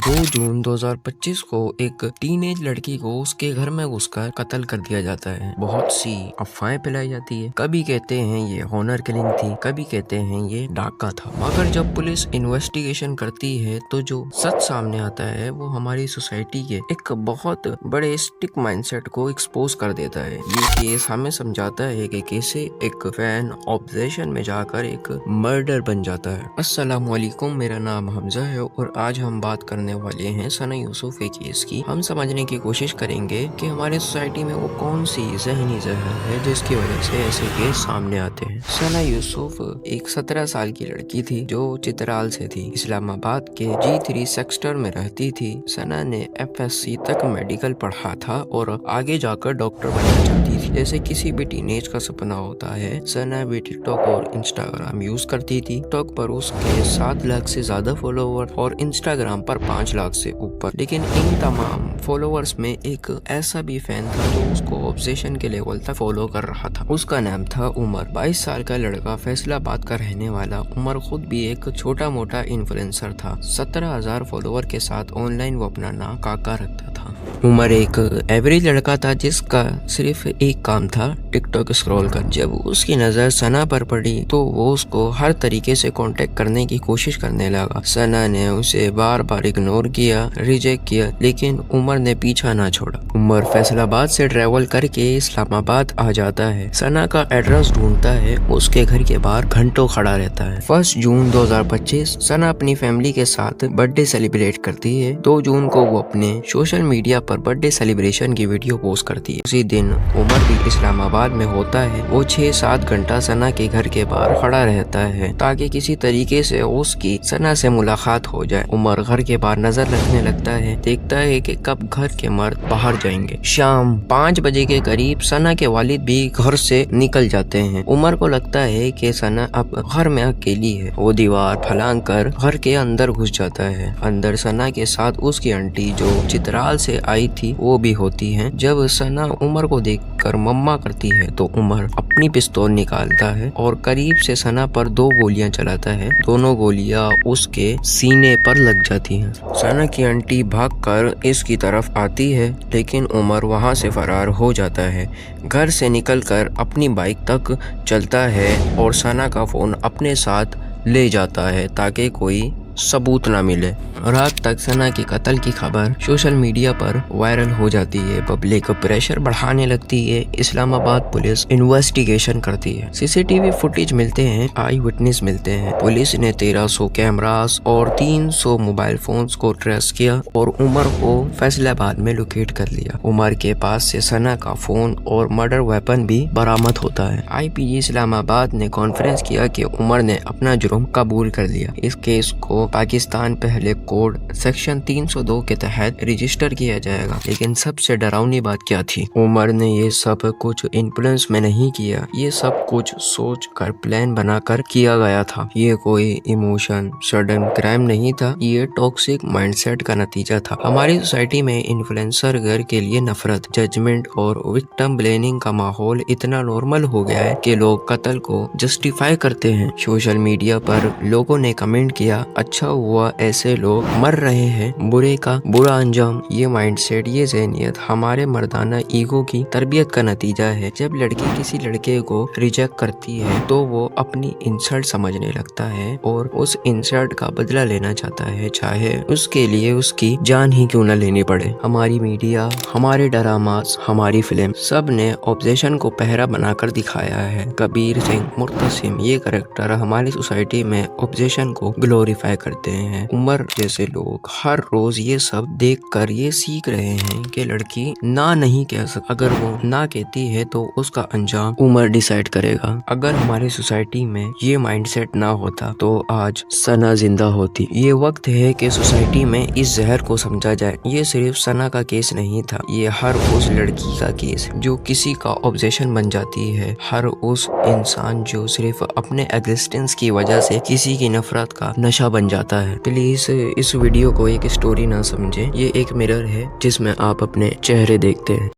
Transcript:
2 जून 2025 को एक टीनेज लड़की को उसके घर में घुसकर कत्ल कर दिया जाता है। बहुत सी अफवाहें फैलाई जाती है। कभी कहते हैं ये हॉनर किलिंग थी, कभी कहते हैं ये डाका था। मगर जब पुलिस इन्वेस्टिगेशन करती है तो जो सच सामने आता है वो हमारी सोसाइटी के एक बहुत बड़े स्टिक माइंडसेट को एक्सपोज कर देता है। ये केस हमें समझाता है कि कैसे एक फैन ऑब्सेशन में जाकर एक मर्डर बन जाता है। अस्सलाम वालेकुम, मेरा नाम हमजा है और आज हम बात करने वाले हैं सना यूसुफ के केस की। हम समझने की कोशिश करेंगे कि हमारे सोसाइटी में वो कौन सी जहनी जहर है जिसकी वजह से ऐसे केस सामने आते हैं। सना यूसुफ एक 17 साल की लड़की थी जो चित्राल से थी। इस्लामाबाद के G3 सेक्टर में रहती थी। सना ने FSC तक मेडिकल पढ़ा था और आगे जाकर डॉक्टर बनना चाहती थी। जैसे किसी भी टीनेज का सपना होता है, सना भी टिकटॉक और इंस्टाग्राम यूज करती थी। टिकटॉक पर उसके 7 लाख से ज्यादा फॉलोवर और इंस्टाग्राम पर 5 लाख से ऊपर। लेकिन इन तमाम फॉलोवर्स में एक ऐसा भी फैन था जो उसको ऑब्सेशन के लेवल तक फॉलो कर रहा था। उसका नाम था उमर। 22 साल का लड़का, फैसलाबाद का रहने वाला उमर खुद भी एक छोटा मोटा इन्फ्लुएंसर था। 17,000 फॉलोवर के साथ ऑनलाइन वो अपना नाम काका रखता था। उमर एक एवरेज लड़का था जिसका सिर्फ एक काम था, टिकटॉक स्क्रॉल कर। जब उसकी नजर सना पर पड़ी तो वो उसको हर तरीके से कांटेक्ट करने की कोशिश करने लगा। सना ने उसे बार बार इग्नोर किया, रिजेक्ट किया, लेकिन उमर ने पीछा ना छोड़ा। उमर फैसलाबाद से ट्रेवल करके इस्लामाबाद आ जाता है। सना का एड्रेस ढूंढता है, उसके घर के बाहर घंटों खड़ा रहता है। 1 जून 2025 सना अपनी फैमिली के साथ बर्थडे सेलिब्रेट करती है। 2 जून को वो अपने सोशल मीडिया पर बर्थडे सेलिब्रेशन की वीडियो पोस्ट करती है। उसी दिन उमर भी इस्लामाबाद में होता है। वो 6-7 घंटा सना के घर के बाहर खड़ा रहता है ताकि किसी तरीके से उसकी सना से मुलाकात हो जाए। उमर घर के बाहर नजर रखने लगता है, देखता है कि कब घर के मर्द बाहर जाएंगे। शाम 5 बजे के करीब सना के वालिद भी घर से निकल जाते हैं। उमर को लगता है कि सना अब घर में अकेली है। वो दीवार फलांग कर घर के अंदर घुस जाता है। अंदर सना के साथ उसकी आंटी जो चित्राल से आई थी वो भी होती है। जब सना उमर को देखकर मम्मा करती है तो उमर अपनी पिस्तौल निकालता है और करीब से सना पर 2 गोलियां चलाता है। दोनों गोलियां उसके सीने पर लग जाती हैं। सना की आंटी भागकर इसकी तरफ आती है लेकिन उमर वहां से फरार हो जाता है। घर से निकलकर अपनी बाइक तक चलता है और सना का फोन अपने साथ ले जाता है ताकि कोई सबूत ना मिले। रात तक सना की कत्ल की खबर सोशल मीडिया पर वायरल हो जाती है। पब्लिक प्रेशर बढ़ाने लगती है। इस्लामाबाद पुलिस इन्वेस्टिगेशन करती है। सीसीटीवी फुटेज मिलते हैं, आई विटनेस मिलते हैं। पुलिस ने 1300 कैमरास और 300 मोबाइल फोन्स को ट्रेस किया और उमर को फैसलाबाद में लोकेट कर लिया। उमर के पास से सना का फोन और मर्डर वेपन भी बरामद होता है। IPG इस्लामाबाद ने कॉन्फ्रेंस किया कि उमर ने अपना जुर्म कबूल कर लिया। इस केस को पाकिस्तान पहले कोड सेक्शन 302 के तहत रजिस्टर किया जाएगा। लेकिन सबसे डरावनी बात क्या थी? उमर ने ये सब कुछ इन्फ्लुएंस में नहीं किया, ये सब कुछ सोच कर प्लान बनाकर किया गया था। ये कोई इमोशन सडन क्राइम नहीं था, ये टॉक्सिक माइंडसेट का नतीजा था। हमारी सोसाइटी में इन्फ्लुएंसर घर के लिए नफरत, जजमेंट और विक्टिम ब्लेमिंग का माहौल इतना नॉर्मल हो गया है कि लोग कत्ल को जस्टिफाई करते हैं। सोशल मीडिया पर लोगों ने कमेंट किया, अच्छा हुआ ऐसे लोग मर रहे हैं, बुरे का बुरा अंजाम। ये माइंडसेट, ये ज़हनियत हमारे मर्दाना ईगो की तरबियत का नतीजा है। जब लड़की किसी लड़के को रिजेक्ट करती है तो वो अपनी इंसल्ट समझने लगता है और उस इंसल्ट का बदला लेना चाहता है, चाहे उसके लिए उसकी जान ही क्यों न लेनी पड़े। हमारी मीडिया, हमारे ड्रामास, हमारी फिल्म, सब ने ऑब्सेशन को पहरा बनाकर दिखाया है। कबीर सिंह, मुर्तसिम, ये कैरेक्टर हमारी सोसाइटी में ऑब्सेशन को ग्लोरीफाई करते हैं। उमर जैसे लोग हर रोज ये सब देखकर ये सीख रहे हैं कि लड़की ना नहीं कह सकती। अगर वो ना कहती है तो उसका अंजाम उमर डिसाइड करेगा। अगर हमारी सोसाइटी में ये माइंडसेट ना होता तो आज सना जिंदा होती। ये वक्त है कि सोसाइटी में इस जहर को समझा जाए। ये सिर्फ सना का केस नहीं था, ये हर उस लड़की का केस जो किसी का ऑब्सेशन बन जाती है। हर उस इंसान जो सिर्फ अपने एग्जिस्टेंस की वजह से किसी की नफरत का नशा बन जाता है। प्लीज इस वीडियो को एक स्टोरी ना समझे, ये एक मिरर है जिसमें आप अपने चेहरे देखते हैं।